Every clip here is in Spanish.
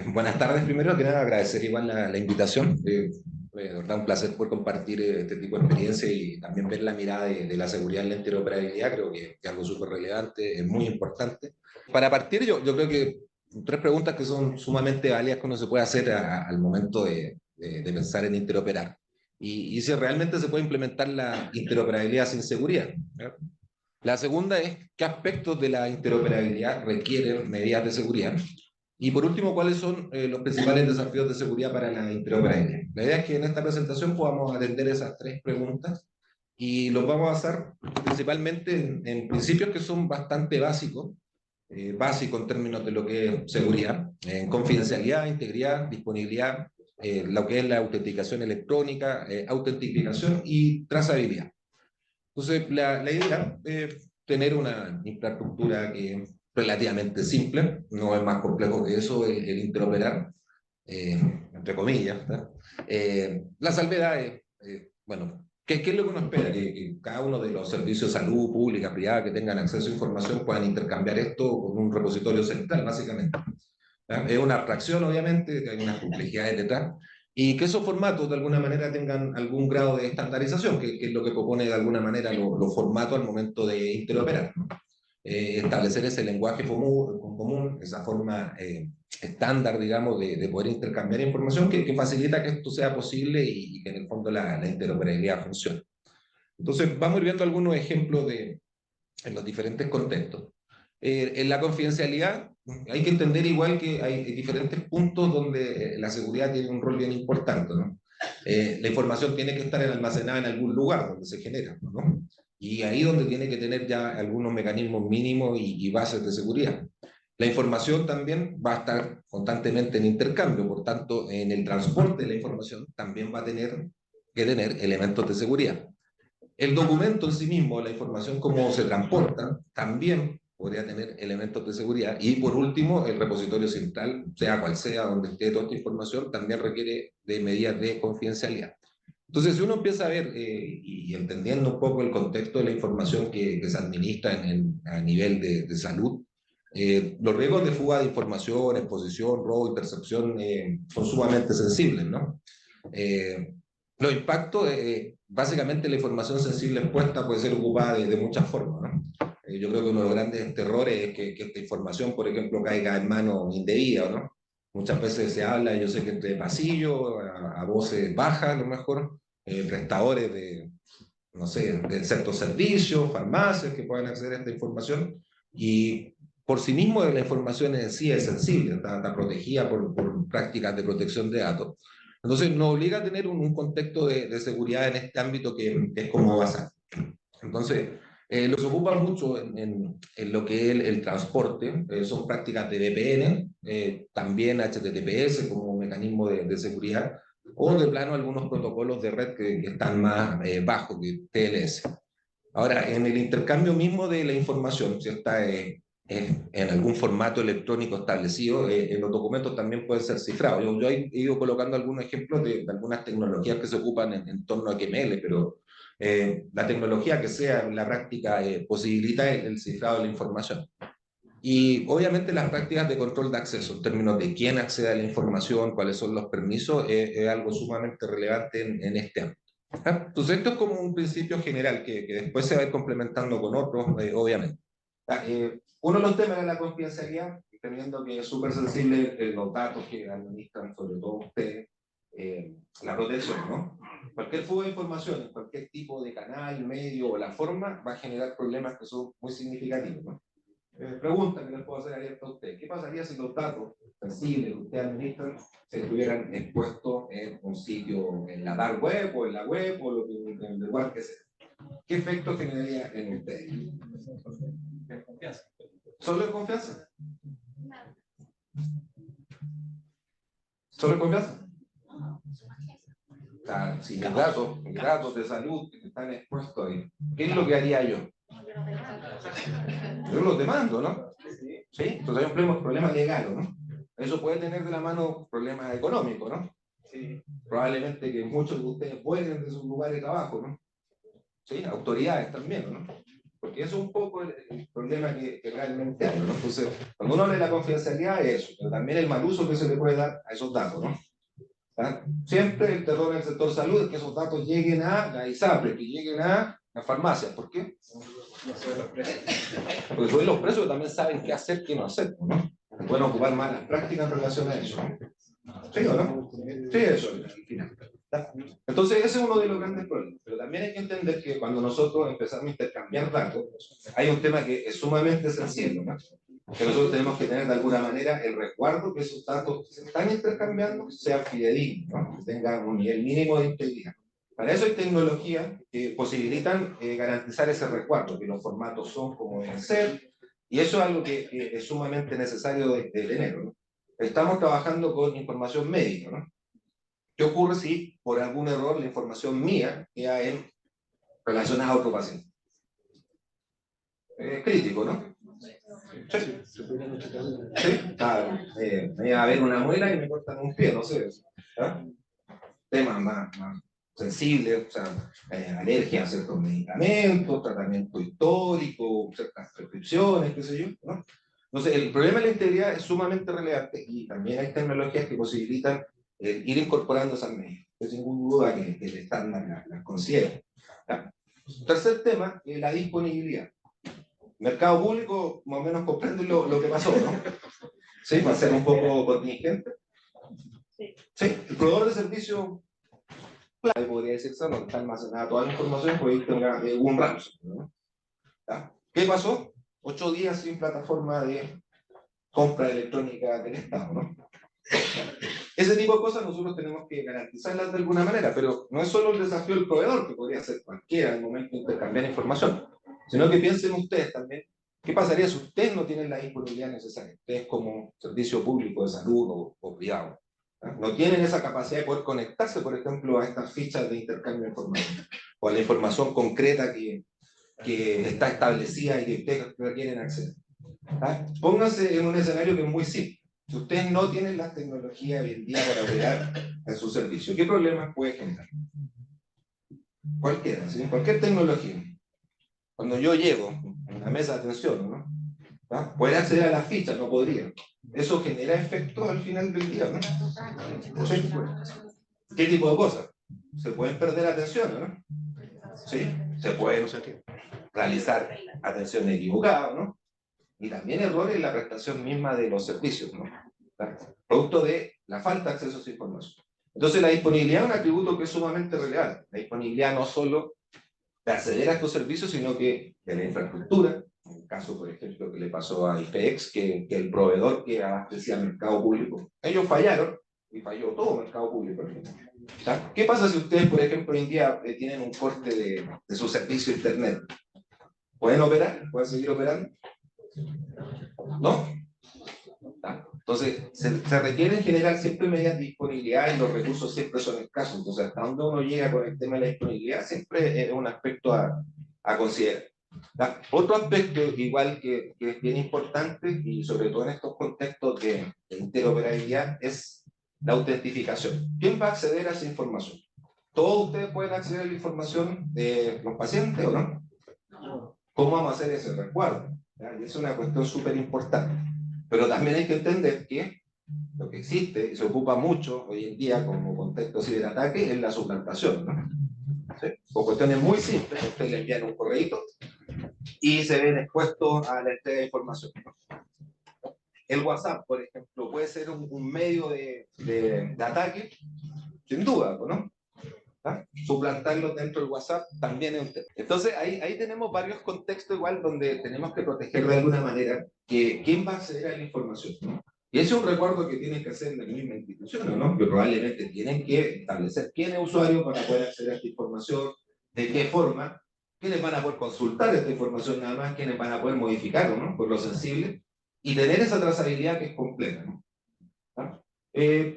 Buenas tardes, primero que nada agradecer igual la invitación. De verdad un placer poder compartir este tipo de experiencia y también ver la mirada de la seguridad en la interoperabilidad. Creo que es algo súper relevante, es muy importante. Para partir, yo creo que tres preguntas que son sumamente válidas que uno se puede hacer al momento de pensar en interoperar. Y si realmente se puede implementar la interoperabilidad sin seguridad, ¿no? La segunda es qué aspectos de la interoperabilidad requieren medidas de seguridad. Y por último, ¿cuáles son los principales desafíos de seguridad para la interoperabilidad? La idea es que en esta presentación podamos atender esas tres preguntas y los vamos a hacer principalmente en principios que son bastante básicos, básicos en términos de lo que es seguridad, en confidencialidad, integridad, disponibilidad, lo que es la autenticación electrónica, autentificación y trazabilidad. Entonces, la idea es tener una infraestructura que es relativamente simple, no es más complejo que eso el interoperar, eh, entre comillas, ¿tá? La salvedad es, bueno, ¿qué es lo que uno espera? Que cada uno de los servicios de salud, pública, privada, que tengan acceso a información puedan intercambiar esto con un repositorio central, básicamente. ¿Ya? Es una abstracción, obviamente, que hay unas complejidades detrás, y que esos formatos de alguna manera tengan algún grado de estandarización, que es lo que propone de alguna manera los formatos al momento de interoperar, ¿no? Establecer ese lenguaje común esa forma estándar, digamos, de poder intercambiar información que facilita que esto sea posible y que en el fondo la interoperabilidad funcione. Entonces, vamos a ir viendo algunos ejemplos en los diferentes contextos. En la confidencialidad hay que entender igual que hay diferentes puntos donde la seguridad tiene un rol bien importante, ¿no? La información tiene que estar almacenada en algún lugar donde se genera, ¿no? Y ahí donde tiene que tener ya algunos mecanismos mínimos y bases de seguridad. La información también va a estar constantemente en intercambio, por tanto, en el transporte de la información también va a tener que tener elementos de seguridad. El documento en sí mismo, la información cómo se transporta, también podría tener elementos de seguridad. Y por último, el repositorio central, sea cual sea, donde esté toda esta información, también requiere de medidas de confidencialidad. Entonces, si uno empieza a ver y entendiendo un poco el contexto de la información que se administra a nivel de salud, los riesgos de fuga de información, exposición, robo, intercepción son sumamente sensibles, ¿no? Eh, los impactos, básicamente la información sensible expuesta puede ser ocupada de muchas formas, ¿no? Yo creo que uno de los grandes terrores es que esta información, por ejemplo, caiga en manos indebidas, ¿no? Muchas veces se habla, yo sé que entre pasillos, a voces bajas a lo mejor, prestadores de, no sé, de ciertos servicios, farmacias que puedan acceder a esta información y por sí mismo la información en sí es sensible, está protegida por prácticas de protección de datos. Entonces nos obliga a tener un contexto de seguridad en este ámbito que es como basal. Entonces, lo que se ocupa mucho en lo que es el transporte son prácticas de VPN, también HTTPS como mecanismo de seguridad, o de plano algunos protocolos de red que están más bajos que TLS. Ahora, en el intercambio mismo de la información, si está en algún formato electrónico establecido, en los documentos también pueden ser cifrados. Yo he ido colocando algunos ejemplos de algunas tecnologías que se ocupan en torno a XML, pero la tecnología que sea en la práctica posibilita el cifrado de la información. Y obviamente las prácticas de control de acceso, en términos de quién accede a la información, cuáles son los permisos, es algo sumamente relevante en este ámbito. ¿Ah? Entonces esto es como un principio general que después se va a ir complementando con otros, obviamente. Uno de los temas de la confidencialidad, teniendo que es súper sensible los datos que administran, sobre todo ustedes, la protección, ¿no? Cualquier fuga de información, cualquier tipo de canal, medio o la forma va a generar problemas que son muy significativos, ¿no? Pregunta que les puedo hacer abierta a usted. ¿Qué pasaría si los datos sensibles que usted administra se estuvieran expuestos en un sitio, en la dark web o en la web o en el lugar que sea? ¿Qué efecto generaría en ustedes? Desconfianza. ¿Solo desconfianza? ¿Solo desconfianza? O sea, si mis datos de salud que están expuestos ahí, ¿qué es lo que haría yo? Yo los demando, ¿no? ¿Sí? Entonces hay un problema legal, ¿no? Eso puede tener de la mano problemas económicos, ¿no? Sí. Probablemente que muchos de ustedes vuelven de sus lugares de trabajo, ¿no? Sí, autoridades también, ¿no? Porque eso es un poco el problema que realmente hay, ¿no? Entonces, cuando uno habla de la confidencialidad es eso, pero también el mal uso que se le puede dar a esos datos, ¿no? ¿Ah? Siempre el terror en el sector salud es que esos datos lleguen a la ISAPRE, que lleguen a las farmacias. ¿Por qué? Porque suben los precios, también saben qué hacer, qué no hacer, ¿no? Pueden ocupar más las prácticas en relación a eso, ¿no? ¿Sí o no? Sí, eso al final. Entonces, ese es uno de los grandes problemas. Pero también hay que entender que cuando nosotros empezamos a intercambiar datos, hay un tema que es sumamente sensible, ¿no? Que nosotros tenemos que tener de alguna manera el resguardo que esos datos que se están intercambiando sean fidedignos, ¿no? Que tengan un nivel mínimo de integridad. Para eso hay tecnologías que posibilitan garantizar ese resguardo, que los formatos son como deben ser, y eso es algo que es sumamente necesario de tener, ¿no? Estamos trabajando con información médica, ¿no? ¿Qué ocurre si por algún error la información mía queda en relacionada a otro paciente? Es crítico, ¿no? Sí. Sí. Me iba a ver una muela y me cortan un pie, no sé. ¿Ah? Temas más sensibles, o sea, alergia a ciertos medicamentos, tratamiento histórico, ciertas prescripciones, qué sé yo, ¿no? Entonces, el problema de la integridad es sumamente relevante y también hay tecnologías que posibilitan ir incorporando esas medidas. Sin ninguna duda que el estándar las considera. ¿Ya? Tercer tema, la disponibilidad. Mercado público, más o menos comprende lo que pasó, ¿no? Sí, va a ser un poco contingente. Sí, el proveedor de servicio, clave, podría decirse, donde está almacenada toda la información, pues tenga un ransom, ¿no? ¿Ya? ¿Qué pasó? 8 días sin plataforma de compra electrónica del Estado, ¿no? Ese tipo de cosas nosotros tenemos que garantizarlas de alguna manera, pero no es solo el desafío del proveedor, que podría ser cualquiera en el momento de intercambiar información, sino que piensen ustedes también, ¿qué pasaría si ustedes no tienen la disponibilidad necesaria? Ustedes como servicio público de salud o privado, ¿no? No tienen esa capacidad de poder conectarse, por ejemplo, a estas fichas de intercambio de información, o a la información concreta que está establecida y que ustedes requieren acceder. ¿Ah? Pónganse en un escenario que es muy simple. Si ustedes no tienen las tecnologías hoy en día para operar en su servicio, ¿qué problemas puede generar? Cualquiera, ¿sí? Cualquier tecnología. Cuando yo llego a una mesa de atención, ¿no? ¿Ah? Poder acceder a las fichas, no podría. Eso genera efectos al final del día, ¿no? ¿Sí? ¿Qué tipo de cosas? Se pueden perder atención, ¿no? ¿Sí? Se pueden realizar atención equivocada, ¿no? Y también errores en la prestación misma de los servicios, ¿no? Producto de la falta de acceso a esa información. Entonces la disponibilidad es un atributo que es sumamente relevante. La disponibilidad no solo de acceder a estos servicios, sino que de la infraestructura. En el caso, por ejemplo, que le pasó a IPEX, que el proveedor que abastecía al mercado público, ellos fallaron y falló todo el mercado público. ¿Tá? ¿Qué pasa si ustedes, por ejemplo, hoy en día tienen un corte de su servicio de internet? ¿Pueden operar? ¿Pueden seguir operando? ¿No? Entonces, se requiere en general siempre medidas de disponibilidad y los recursos siempre son escasos. Entonces, hasta donde uno llega con el tema de la disponibilidad siempre es un aspecto a considerar. Otro aspecto, igual que es bien importante, y sobre todo en estos contextos de interoperabilidad, es la autentificación. ¿Quién va a acceder a esa información? ¿Todos ustedes pueden acceder a la información de los pacientes o no? ¿Cómo vamos a hacer ese resguardo? Y es una cuestión súper importante. Pero también hay que entender que lo que existe y se ocupa mucho hoy en día como contexto ciberataque es la suplantación, ¿no? ¿Sí? Con cuestiones muy simples, ustedes le envían un correíto y se ven expuestos a la entrega de información, ¿no? El WhatsApp, por ejemplo, puede ser un medio de ataque, sin duda, ¿no? ¿Ah? Suplantarlo dentro del WhatsApp también es un tema. Entonces ahí tenemos varios contextos igual donde tenemos que proteger de alguna manera que quién va a acceder a la información, ¿no? Y ese es un recuerdo que tienen que hacer la misma institución, ¿no? Que probablemente tienen que establecer quién es usuario para poder acceder a esta información, de qué forma, quiénes van a poder consultar esta información nada más, quiénes van a poder modificarlo, ¿no? Por lo sensible, y tener esa trazabilidad que es completa, ¿no? ¿Ah?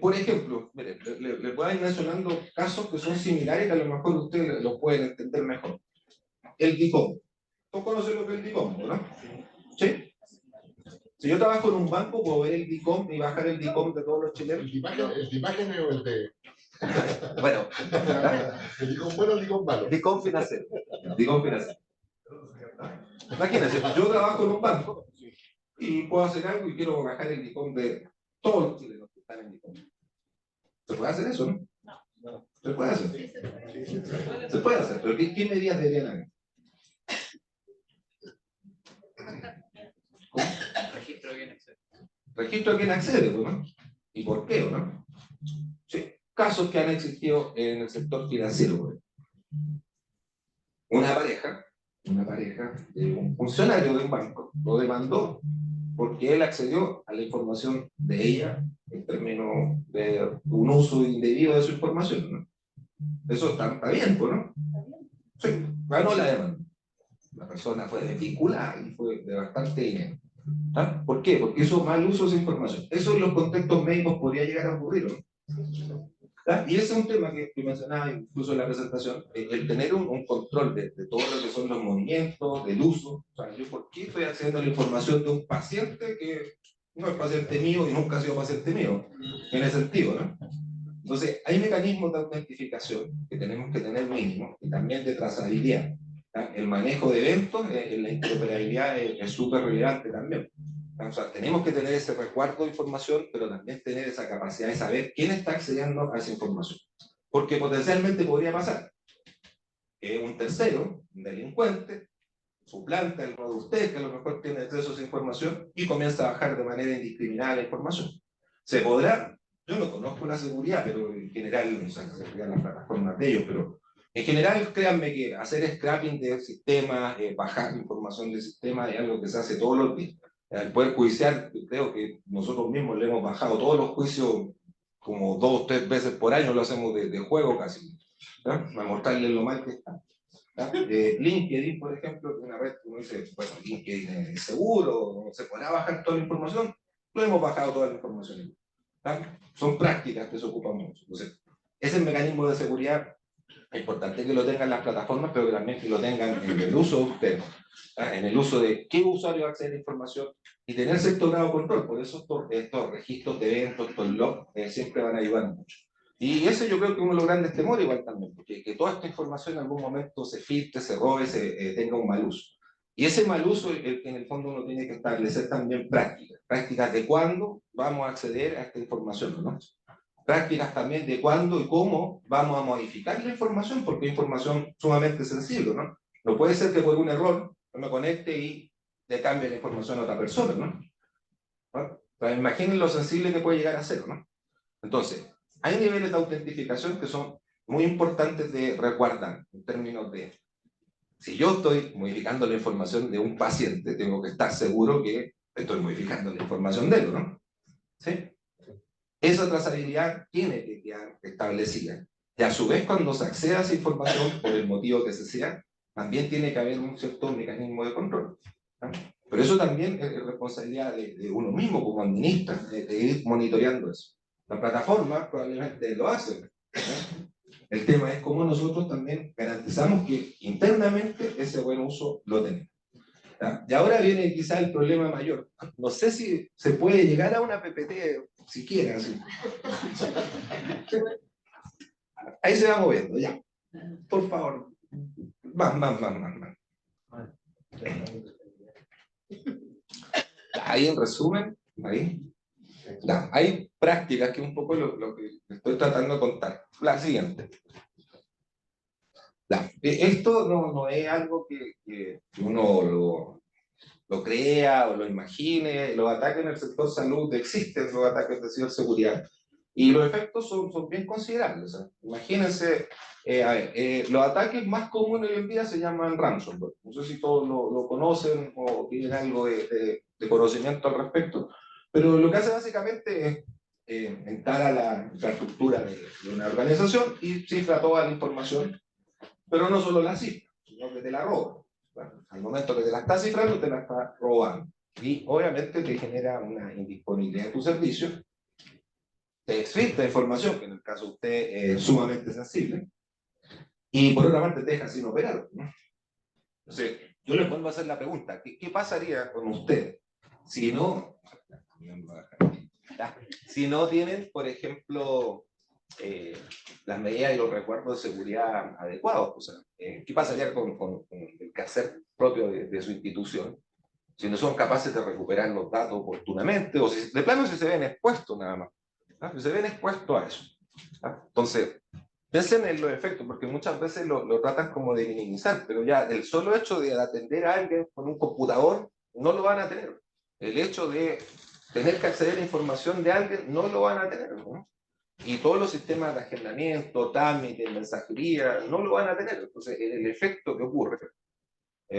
Por ejemplo, mire, les voy a ir mencionando casos que son similares que a lo mejor ustedes lo pueden entender mejor. El DICOM. ¿Todos conocen lo que es el DICOM, no? ¿Sí? Si yo trabajo en un banco, puedo ver el DICOM y bajar el DICOM de todos los chilenos. ¿El DIMAGEN o el de...? Bueno. ¿El DICOM bueno o el DICOM malo? DICOM financiero. DICOM financiero. Imagínense, yo trabajo en un banco y puedo hacer algo y quiero bajar el licón de todos los chilenos que están en licón. ¿Se puede hacer eso, no? No. ¿Se puede hacer? Se puede hacer, pero ¿qué medidas deberían haber? ¿Cómo? Registro de quién accede. Registro de quién accede, ¿no? ¿Y por qué, no? Sí. Casos que han existido en el sector financiero. Una pareja de un funcionario de un banco lo demandó porque él accedió a la información de ella en términos de un uso indebido de su información, ¿no? Eso está bien, ¿no? Sí, ganó la demanda. La persona fue desvinculada y fue de bastante dinero. ¿Ah? ¿Por qué? Porque hizo mal uso de esa información. Eso en los contextos médicos podría llegar a ocurrir, ¿no? ¿Ah? Y ese es un tema que mencionaba incluso en la presentación, el tener un control de todo lo que son los movimientos, del uso. O sea, yo por qué estoy accediendo a la información de un paciente que no es paciente mío y nunca ha sido paciente mío, en ese sentido, ¿no? Entonces, hay mecanismos de autentificación que tenemos que tener mínimos y también de trazabilidad. ¿Ah? El manejo de eventos en la interoperabilidad es súper relevante también. O sea, tenemos que tener ese resguardo de información, pero también tener esa capacidad de saber quién está accediendo a esa información. Porque potencialmente podría pasar que un tercero, un delincuente, suplanta el rol de usted, que a lo mejor tiene acceso a esa información, y comienza a bajar de manera indiscriminada la información. ¿Se podrá? Yo no conozco la seguridad, pero en general, o sea, serían las plataformas de ellos, pero en general, créanme que hacer scrapping de sistemas, bajar información del sistema es algo que se hace todos los días. El Poder Judicial, creo que nosotros mismos le hemos bajado todos los juicios como 2 o 3 veces por año, lo hacemos de juego casi, ¿no? Para mostrarles lo mal que está. LinkedIn, por ejemplo, es una red que uno dice, bueno, LinkedIn es seguro, se podrá bajar toda la información, lo hemos bajado toda la información. ¿Tá? Son prácticas que se ocupan mucho. Entonces, ese mecanismo de seguridad es importante que lo tengan las plataformas, pero que también que lo tengan en el uso de ustedes, en el uso de qué usuario accede a la información y tener cierto grado de control. Por eso estos registros de eventos, estos logs, siempre van a ayudar mucho. Y ese yo creo que uno de los grandes temores igual también, porque que toda esta información en algún momento se filtre, se robe, tenga un mal uso. Y ese mal uso, en el fondo uno tiene que establecer también prácticas de cuándo vamos a acceder a esta información, ¿no? Prácticas también de cuándo y cómo vamos a modificar la información, porque es información sumamente sensible, ¿no? No puede ser que por un error yo me conecte y le cambie la información a otra persona, ¿no? ¿No? Pero imaginen lo sensible que puede llegar a ser, ¿no? Entonces, hay niveles de autentificación que son muy importantes de resguardar, en términos de, si yo estoy modificando la información de un paciente, tengo que estar seguro que estoy modificando la información de él, ¿no? ¿Sí? Esa trazabilidad tiene que quedar establecida. Y a su vez, cuando se acceda a esa información, por el motivo que se sea, también tiene que haber un cierto mecanismo de control, ¿no? Pero eso también es responsabilidad de uno mismo como administra, de ir monitoreando eso. La plataforma probablemente lo hace, ¿no? El tema es cómo nosotros también garantizamos que internamente ese buen uso lo tenemos. ¿Ya? Y ahora viene quizá el problema mayor. No sé si se puede llegar a una PPT siquiera. Así. Ahí se va moviendo, ya. Por favor. Más. Ahí en resumen, ahí. Ya. Hay prácticas que es un poco lo que estoy tratando de contar. La siguiente. Ya. Esto no es algo que uno lo crea o lo imagine. Los ataques en el sector salud existen, los ataques de ciberseguridad. Y los efectos son bien considerables. ¿Eh? Imagínense, los ataques más comunes hoy en día se llaman ransomware. No sé si todos lo conocen o tienen algo de conocimiento al respecto, pero lo que hace básicamente es entrar a la infraestructura de una organización y cifra toda la información, pero no solo la cifra, sino que te la roba. Bueno, al momento que te la está cifrando, te la está robando. Y obviamente te genera una indisponibilidad de tu servicio, te filtra información, que en el caso de usted es sumamente sensible, y por otra parte te deja sin operar, ¿no? Entonces, yo le vuelvo a hacer la pregunta, ¿qué pasaría con usted si no tienen, por ejemplo, las medidas y los recuerdos de seguridad adecuados. O sea, ¿qué pasaría con el quehacer propio de su institución si no son capaces de recuperar los datos oportunamente, o si de plano si se ven expuestos nada más? Si se ven expuestos a eso. Entonces, piensen en los efectos, porque muchas veces lo tratan como de minimizar, pero ya el solo hecho de atender a alguien con un computador no lo van a tener. El hecho de tener que acceder a información de alguien no lo van a tener, ¿no? Y todos los sistemas de agendamiento, trámite, mensajería, no lo van a tener. Entonces, el efecto que ocurre,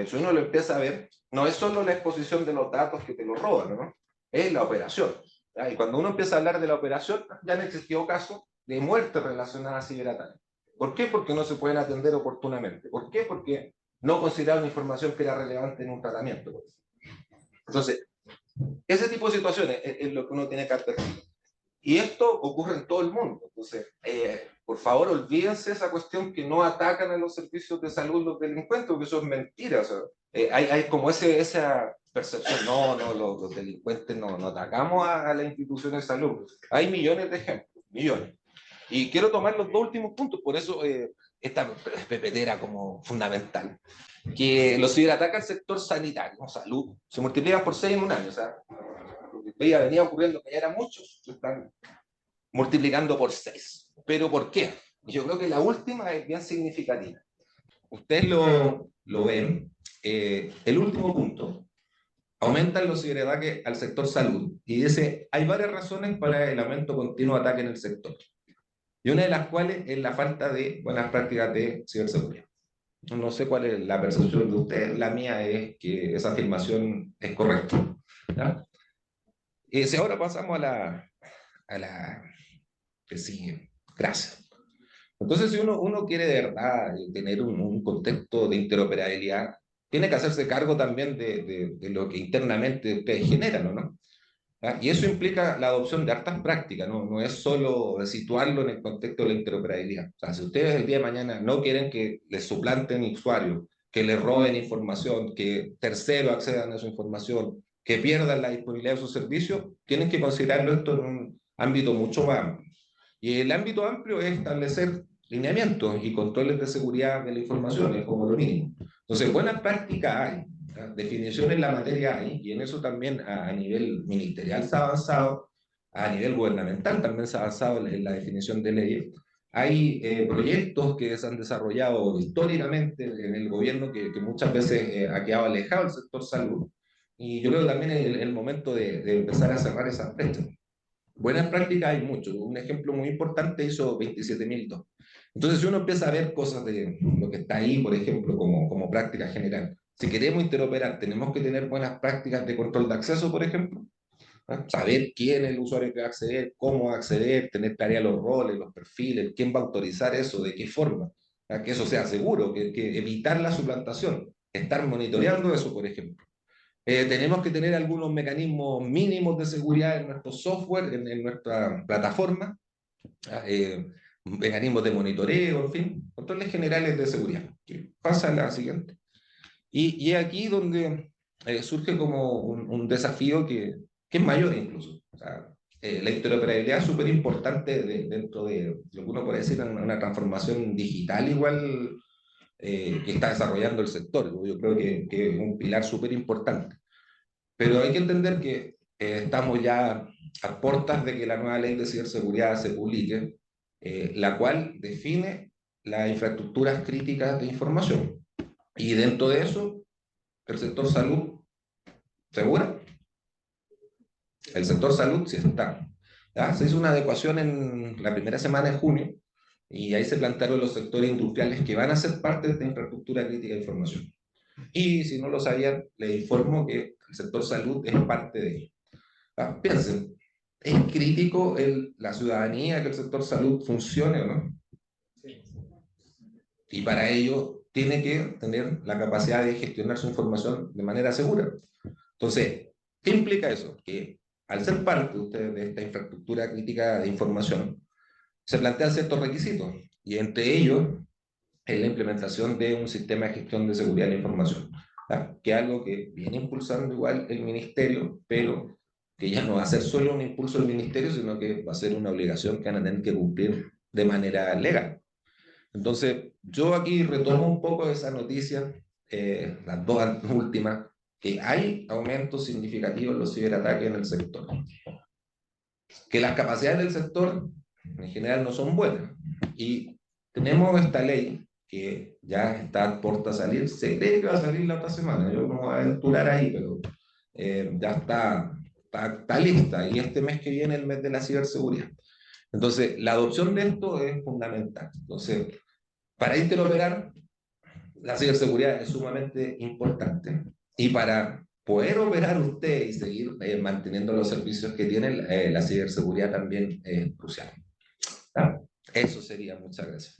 si uno lo empieza a ver, no es solo la exposición de los datos que te los roban, ¿no? Es la operación. ¿Ya? Y cuando uno empieza a hablar de la operación, ya han existido casos de muerte relacionadas a ciberataques. ¿Por qué? Porque no se pueden atender oportunamente. ¿Por qué? Porque no consideraron información que era relevante en un tratamiento. Entonces, ese tipo de situaciones es lo que uno tiene que advertir. Y esto ocurre en todo el mundo. Entonces, por favor, olvídense esa cuestión que no atacan a los servicios de salud los delincuentes, porque eso es mentira. O sea, hay como esa percepción, los delincuentes no atacamos a las instituciones de salud. Hay millones de ejemplos, millones. Y quiero tomar los dos últimos puntos, por eso esta PPT era como fundamental. Que los ciberataques al sector sanitario, salud, se multiplican por 6 en un año. O sea, venía ocurriendo que ya eran muchos, se están multiplicando por 6. ¿Pero por qué? Yo creo que la última es bien significativa. Ustedes lo ven, el último punto, aumentan los ciberataques al sector salud y dice, hay varias razones para el aumento continuo de ataque en el sector. Y una de las cuales es la falta de buenas prácticas de ciberseguridad. No sé cuál es la percepción de ustedes, la mía es que esa afirmación es correcta. ¿Ya? Si ahora pasamos a la que sigue. Gracias. Entonces, si uno quiere de verdad tener un contexto de interoperabilidad, tiene que hacerse cargo también de lo que internamente ustedes generan, ¿o no? ¿Ah? Y eso implica la adopción de hartas prácticas, no es solo situarlo en el contexto de la interoperabilidad. O sea, si ustedes el día de mañana no quieren que les suplanten usuarios, que les roben información, que terceros accedan a su información, que pierdan la disponibilidad de sus servicios, tienen que considerarlo esto en un ámbito mucho más amplio. Y el ámbito amplio es establecer lineamientos y controles de seguridad de la información, es como lo mínimo. Entonces, buenas prácticas hay, definiciones en la materia hay, y en eso también a nivel ministerial se ha avanzado, a nivel gubernamental también se ha avanzado en la definición de leyes. Hay proyectos que se han desarrollado históricamente en el gobierno que muchas veces ha quedado alejado del sector salud, y yo creo que también es el momento de empezar a cerrar esas brechas. Buenas prácticas hay mucho. Un ejemplo muy importante hizo 27.002. Entonces, si uno empieza a ver cosas de lo que está ahí, por ejemplo, como práctica general, si queremos interoperar, tenemos que tener buenas prácticas de control de acceso, por ejemplo. ¿Ah? Saber quién es el usuario que va a acceder, cómo va a acceder, tener tarea los roles, los perfiles, quién va a autorizar eso, de qué forma. ¿Ah? Que eso sea seguro, que evitar la suplantación, estar monitoreando eso, por ejemplo. Tenemos que tener algunos mecanismos mínimos de seguridad en nuestro software, en nuestra plataforma, mecanismos de monitoreo, en fin, controles generales de seguridad. Pasa a la siguiente. Y es aquí donde surge como un desafío que es mayor incluso. O sea, la interoperabilidad es súper importante dentro de lo que uno puede decir una transformación digital igual que está desarrollando el sector. Yo creo que es un pilar súper importante. Pero hay que entender que estamos ya a puertas de que la nueva ley de ciberseguridad se publique, la cual define las infraestructuras críticas de información. Y dentro de eso, el sector salud, ¿segura? El sector salud sí está. ¿Ya? Se hizo una adecuación en la primera semana de junio y ahí se plantearon los sectores industriales que van a ser parte de esta infraestructura crítica de información. Y si no lo sabían, les informo que el sector salud es parte de ello. Piensen, ¿es crítico la ciudadanía que el sector salud funcione o no? Y para ello tiene que tener la capacidad de gestionar su información de manera segura. Entonces, ¿qué implica eso? Que al ser parte ustedes de esta infraestructura crítica de información, se plantean ciertos requisitos, y entre ellos es la implementación de un sistema de gestión de seguridad de la información, que es algo que viene impulsando igual el ministerio, pero que ya no va a ser solo un impulso del ministerio, sino que va a ser una obligación que van a tener que cumplir de manera legal. Entonces, yo aquí retomo un poco esa noticia, las dos últimas, que hay aumentos significativos en los ciberataques en el sector, que las capacidades del sector en general no son buenas. Y tenemos esta ley que ya está por salir, se cree que va a salir la otra semana, yo no me voy a aventurar ahí, pero ya está lista, y este mes que viene, el mes de la ciberseguridad. Entonces, la adopción de esto es fundamental. Entonces, para interoperar, la ciberseguridad es sumamente importante. Y para poder operar usted y seguir manteniendo los servicios que tiene, la ciberseguridad también es crucial. ¿Tá? Eso sería. Muchas gracias.